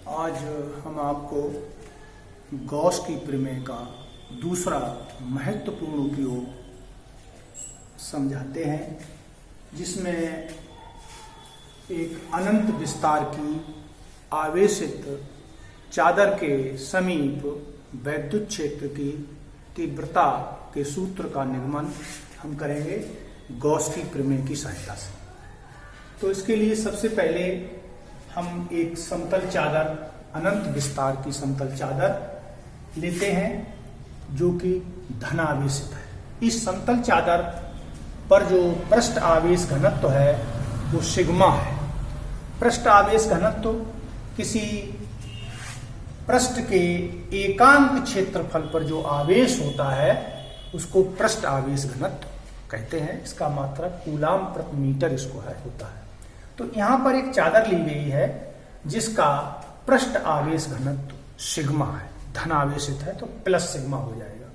आज हम आपको गॉस की प्रमेय का दूसरा महत्वपूर्ण उपयोग समझाते हैं, जिसमें एक अनंत विस्तार की आवेशित चादर के समीप वैद्युत क्षेत्र की तीव्रता के सूत्र का निगमन हम करेंगे गॉस की प्रमेय की सहायता से। तो इसके लिए सबसे पहले हम एक समतल चादर, अनंत विस्तार की समतल चादर लेते हैं जो कि धनावेशित है। इस समतल चादर पर जो पृष्ठ आवेश घनत्व है वो सिग्मा है। पृष्ठ आवेश घनत्व किसी पृष्ठ के एकांक क्षेत्रफल पर जो आवेश होता है उसको पृष्ठ आवेश घनत्व कहते हैं। इसका मात्रक कूलाम प्रति मीटर इसको होता है। तो यहां पर एक चादर ली गई है जिसका पृष्ठ आवेश घनत्व सिग्मा है, धनावेशित है तो प्लस सिग्मा हो जाएगा।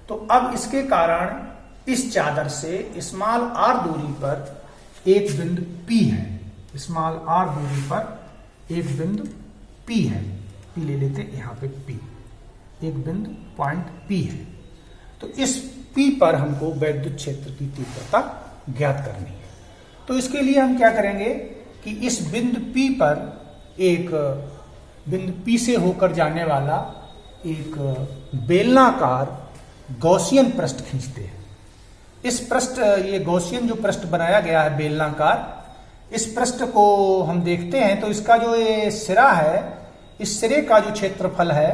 तो अब इसके कारण इस चादर से स्मॉल आर दूरी पर एक बिंदु P है। स्मॉल आर दूरी पर एक बिंदु P है। P ले लेते हैं, यहां पे P एक बिंदु पॉइंट P है। तो इस P पर हमको वैद्युत क्षेत्र की तीव्रता ज्ञात करनी है। तो इसके लिए हम क्या करेंगे कि इस बिंदु P पर एक बिंदु P से होकर जाने वाला एक बेलनाकार गॉसियन पृष्ठ खींचते हैं। इस पृष्ठ, ये गॉसियन जो पृष्ठ बनाया गया है बेलनाकार, इस पृष्ठ को हम देखते हैं तो इसका जो ये सिरा है, इस सिरे का जो क्षेत्रफल है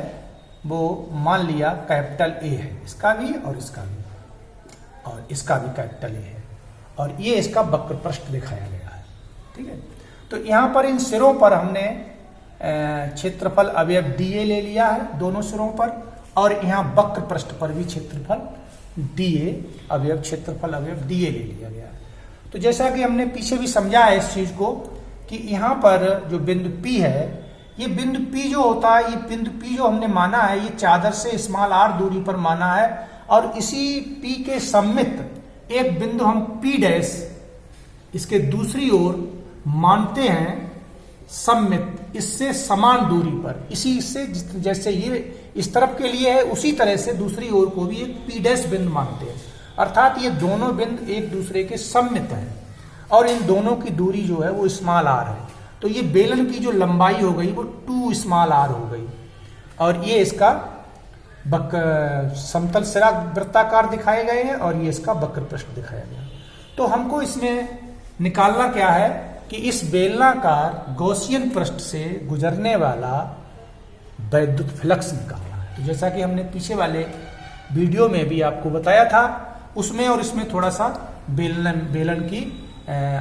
वो मान लिया कैपिटल A है। इसका भी और इसका भी, और इसका भी कैपिटल A है, और ये इसका वक्र पृष्ठ दिखाया गया है। ठीक है। तो यहां पर इन सिरों पर हमने क्षेत्रफल अवयव dA ले लिया है दोनों सिरों पर, और यहां वक्र पृष्ठ पर भी क्षेत्रफल dA अवयव क्षेत्रफल अवयव dA ले लिया गया है। तो जैसा कि हमने पीछे भी समझा है इस चीज को कि यहां पर जो बिंदु P है, ये बिंदु P जो होता है, ये बिंदु P जो हमने माना है, ये चादर से स्मॉल r दूरी पर माना है, और इसी P के सम्मित एक बिंदु हम P डैश इसके दूसरी ओर मानते हैं सम्मित, इससे समान दूरी पर, इसी से जैसे ये इस तरफ के लिए है उसी तरह से दूसरी ओर को भी एक P डैश बिंदु मानते हैं। अर्थात ये दोनों बिंदु एक दूसरे के सम्मित हैं और इन दोनों की दूरी जो है वो स्मॉल r है। तो ये बेलन की जो लंबाई हो गई वो 2 स्मॉल r हो गई, और ये इसका समतल सिरा वृत्ताकार दिखाए गए हैं और ये इसका वक्र पृष्ठ दिखाया गया। तो हमको इसमें निकालना क्या है कि इस बेलनाकार गॉसियन पृष्ठ से गुजरने वाला वैद्युत फ्लक्स निकालना है। तो जैसा कि हमने पीछे वाले वीडियो में भी आपको बताया था, उसमें और इसमें थोड़ा सा बेलन की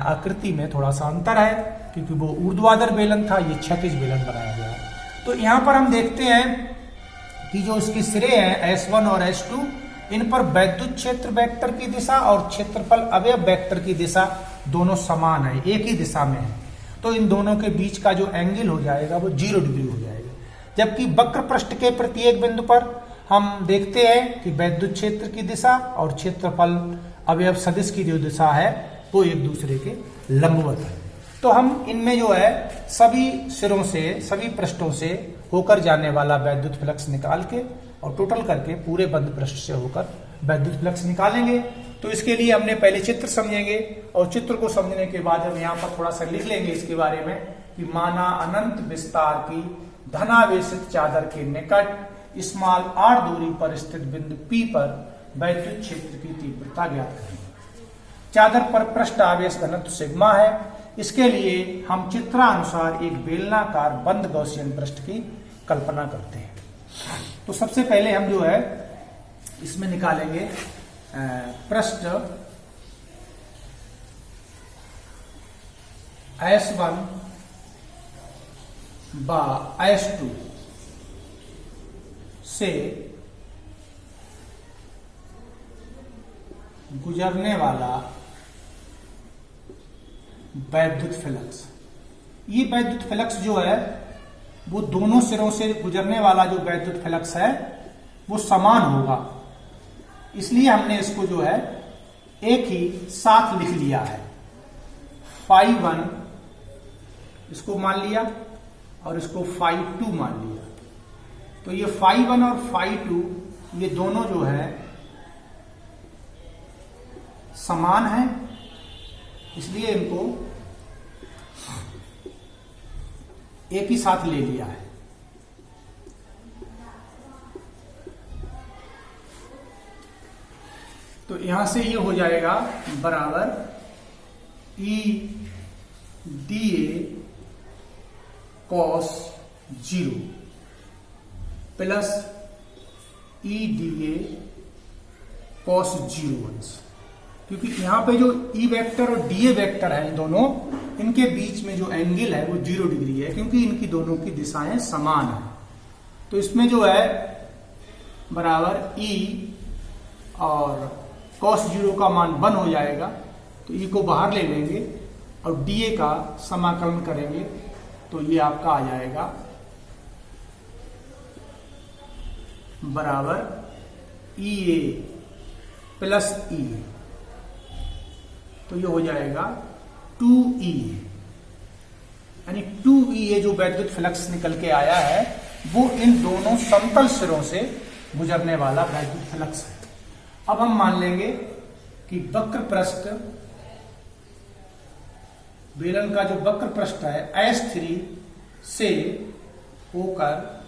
आकृति में थोड़ा सा अंतर है, क्योंकि वो ऊर्ध्वाधर बेलन था, ये क्षैतिज बेलन बनाया गया। तो यहां पर हम देखते हैं कि जो इसके सिरे हैं S1 और S2, इन पर वैद्युत क्षेत्र वेक्टर की दिशा और क्षेत्रफल अवयव वेक्टर की दिशा दोनों समान है, एक ही दिशा में है। तो इन दोनों के बीच का जो एंगल हो जाएगा वो 0 डिग्री हो जाएगा। जबकि वक्र पृष्ठ के प्रत्येक बिंदु पर हम देखते हैं कि वैद्युत क्षेत्र की दिशा और क्षेत्रफल अवयव सदिश की जो दिशा है वो एक दूसरे के लंबवत है। तो हम इनमें जो है सभी सिरों से, सभी पृष्ठों से होकर जाने वाला वैद्युत फ्लक्स निकाल के और टोटल करके पूरे बंद पृष्ठ से होकर वैद्युत फ्लक्स निकालेंगे। तो इसके लिए हमने पहले चित्र समझेंगे, और चित्र को समझने के बाद हम यहाँ पर थोड़ा सा लिख लेंगे इसके बारे में कि माना अनंत विस्तार की धनावेशित चादर के निकट स्मॉल r दूरी पर स्थित बिंदु P पर वैद्युत क्षेत्र की तीव्रता ज्ञात करें। चादर पर पृष्ठ आवेश घनत्व सिग्मा है। इसके लिए हम चित्रानुसार एक बेलनाकार बंद गॉसियन पृष्ठ की कल्पना करते हैं। तो सबसे पहले हम जो है इसमें निकालेंगे पृष्ठ S1 बा S2 से गुजरने वाला वैद्युत फ्लक्स। ये वैद्युत फ्लक्स जो है वो दोनों सिरों से गुजरने वाला जो वैद्युत फ्लक्स है वो समान होगा, इसलिए हमने इसको जो है एक ही साथ लिख लिया है। φ1 इसको मान लिया और इसको φ2 मान लिया। तो ये φ1 और φ2 ये दोनों जो है समान है, इसलिए इनको एक ही साथ ले लिया है। तो यहां से ये हो जाएगा बराबर E D A cos 0 plus E D A cos 0, क्योंकि यहां पे जो ई वेक्टर और डी ए वेक्टर है दोनों, इनके बीच में जो एंगल है वो 0 डिग्री है, क्योंकि इनकी दोनों की दिशाएं समान है। तो इसमें जो है बराबर ई और कॉस 0 का मान 1 हो जाएगा, तो ई को बाहर ले लेंगे और डी ए का समाकलन करेंगे, तो ये आपका आ जाएगा बराबर ई ए प्लस ई, तो ये हो जाएगा 2E, यानी 2E जो वैद्युत फ्लक्स निकल के आया है वो इन दोनों समतल सिरों से गुजरने वाला वैद्युत फ्लक्स है। अब हम मान लेंगे कि वक्र पृष्ठ, बेलन का जो वक्र पृष्ठ है S3 से होकर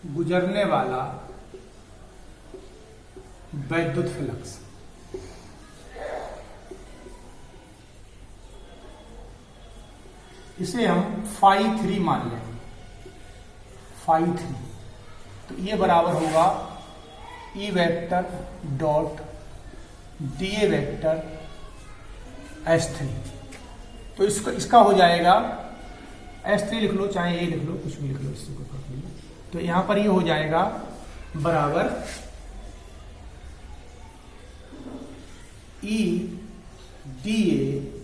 गुजरने वाला वैद्युत फ्लक्स, इसे हम φ3 मान लेंगे, φ3। तो ये बराबर होगा E vector dot D A vector S3। तो इसका हो जाएगा S3 लिख लो, चाहे ए लिख लो, कुछ भी लिख लो, इससे कोई फर्क नहीं। तो यहां पर ये हो जाएगा बराबर E D A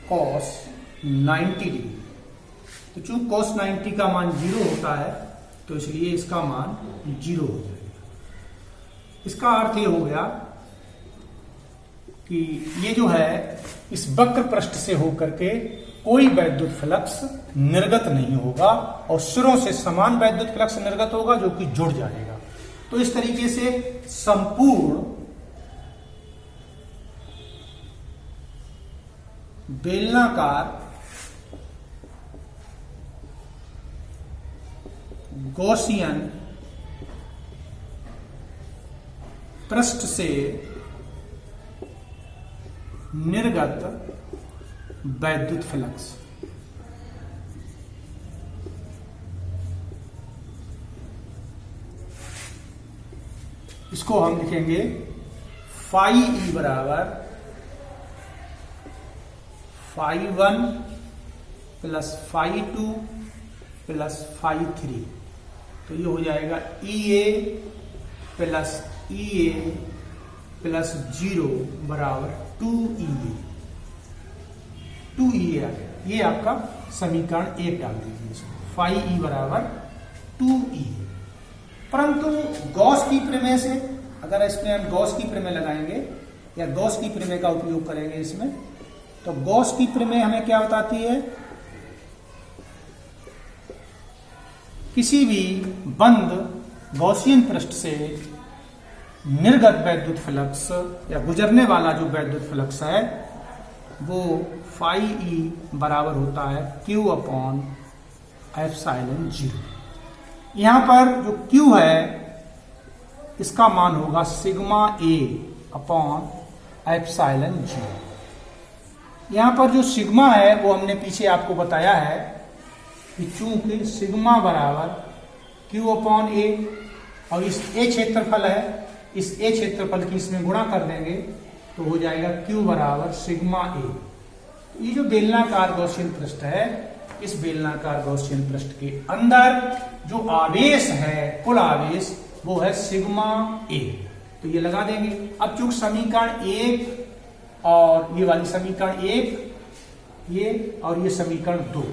cos 90 degree. तो चूंकि cos 90 का मान 0 होता है, तो इसलिए इसका मान 0 हो जाएगा। इसका अर्थ ये हो गया कि ये जो है इस वक्र पृष्ठ से होकर के कोई वैद्युत फ्लक्स निर्गत नहीं होगा और सिरों से समान वैद्युत फ्लक्स निर्गत होगा जो कि जुड़ जाएगा। तो इस तरीके से संपूर्ण बेलनाकार गॉसियन पृष्ठ से निर्गत वैद्युत फ्लक्स, इसको हम लिखेंगे φe बराबर φ1 प्लस φ2 प्लस φ3। तो ये हो जाएगा EA प्लस EA प्लस 0 बराबर 2EA। 2EA आ गया, ये आपका समीकरण 1 डाल दीजिए इसको, φe बराबर 2EA। परंतु गॉस की प्रमेय से, अगर इसमें हम गॉस की प्रमेय लगाएंगे या गॉस की प्रमेय का उपयोग करेंगे इसमें, तो गॉस की प्रमेय हमें क्या बताती है, किसी भी बंद गॉसियन पृष्ठ से निर्गत वैद्युत फ्लक्स या गुजरने वाला जो वैद्युत फ्लक्स है वो φe बराबर होता है Q अपॉन एप्सिलॉन 0। यहां पर जो Q है इसका मान होगा सिग्मा A अपॉन एप्सिलॉन 0। यहां पर जो सिग्मा है वो हमने पीछे आपको बताया है कि चूंकि सिग्मा बराबर Q अपॉन A, और इस A क्षेत्रफल है, इस A क्षेत्रफल की इसमें गुणा कर देंगे तो हो जाएगा Q बराबर सिग्मा A। ये जो बेलनाकार गॉसियन पृष्ठ है, इस बेलनाकार गॉसियन पृष्ठ के अंदर जो आवेश है, कुल आवेश, वो है सिग्मा A। तो ये लगा देंगे। अब चूंकि समीकरण 1 और ये वाली समीकरण 1, ये और ये समीकरण 2,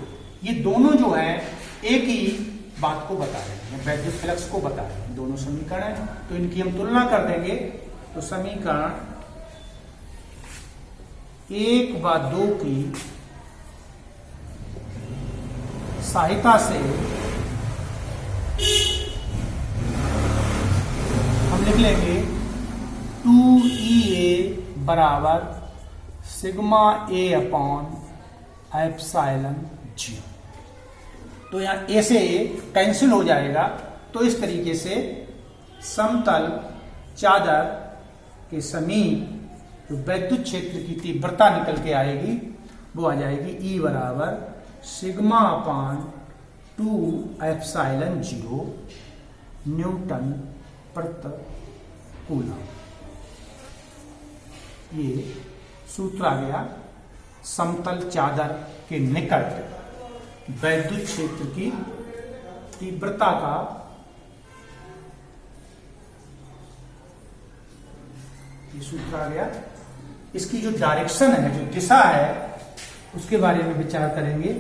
ये दोनों जो है एक ही बात को बता रहे हैं, वैद्युत फ्लक्स को बता रहे हैं, दोनों समीकरण है। तो इनकी हम तुलना कर देंगे, तो समीकरण 1 व 2 की सहायता से हम लिख लेंगे 2EA बराबर sigma A upon epsilon G। तो यहाँ A से A कैंसिल हो जाएगा। तो इस तरीके से समतल चादर के समीप जो वैद्युत क्षेत्र की तीव्रता निकल के आएगी वो आ जाएगी E बराबर सिग्मा अपान 2 एप्सिलॉन 0 न्यूटन प्रति कूलम। ये सूत्र आ गया समतल चादर के निकट वैद्युत क्षेत्र की तीव्रता का ये सूत्र आ गया। इसकी जो डायरेक्शन है, जो दिशा है, उसके बारे में विचार करेंगे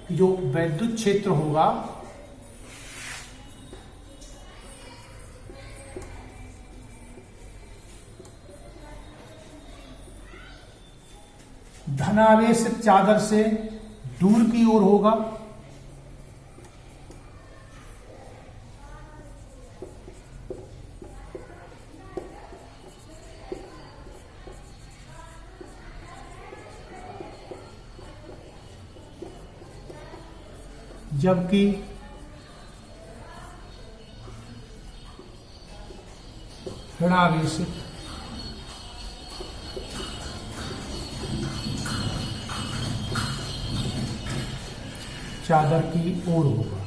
कि जो वैद्युत क्षेत्र होगा धनावेशित चादर से दूर की ओर होगा, जबकि ऋणावेशित चादर की ओर होगा।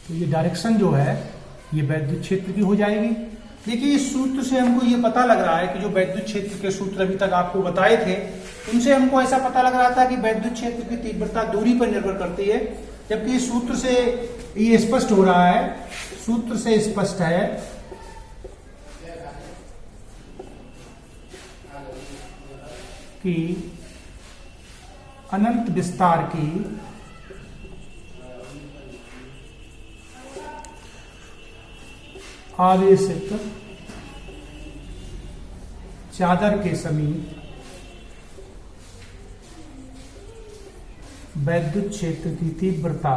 तो ये डायरेक्शन जो है ये वैद्युत क्षेत्र की हो जाएगी। देखिए इस सूत्र से हमको ये पता लग रहा है कि जो वैद्युत क्षेत्र के सूत्र अभी तक आपको बताए थे उनसे हमको ऐसा पता लग रहा था कि वैद्युत क्षेत्र की तीव्रता दूरी पर निर्भर करती है, जबकि इस सूत्र से ये स्पष्ट हो रहा है, सूत्र से स्पष्ट है कि अनंत विस्तार की आवेशित चादर के समीप वैद्युत क्षेत्र की तीव्रता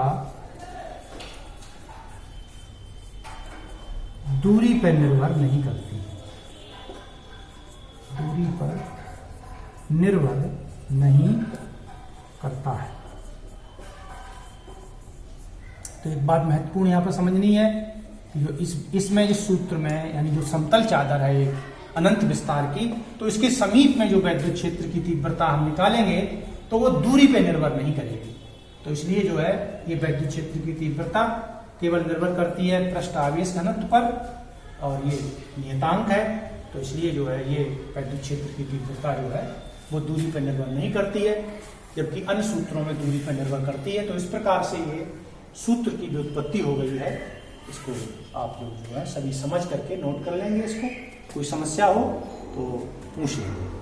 दूरी पर निर्भर नहीं करती, दूरी पर निर्भर नहीं करता है। तो एक बात महत्वपूर्ण यहां पर समझनी है कि जो इसमें इस सूत्र में यानी जो समतल चादर है एक अनंत विस्तार की, तो इसके समीप में जो वैद्युत क्षेत्र की तीव्रता हम निकालेंगे तो वो दूरी पे निर्भर नहीं करेगी। तो इसलिए जो है ये वैद्युत क्षेत्र की तीव्रता केवल निर्भर करती है पृष्ठ आवेश घनत्व पर, और ये नियतांक है। तो इसलिए जो है ये वैद्युत क्षेत्र की तीव्रता जो है वो दूरी पर निर्भर नहीं करती है, जबकि अन्य सूत्रों में दूरी पर निर्भर करती है। तो इस प्रकार से ये सूत्र की जो उत्पत्ति हो गई है, इसको आप लोग जो है सभी समझ करके नोट कर लेंगे। इसको कोई समस्या हो तो पूछ लेंगे।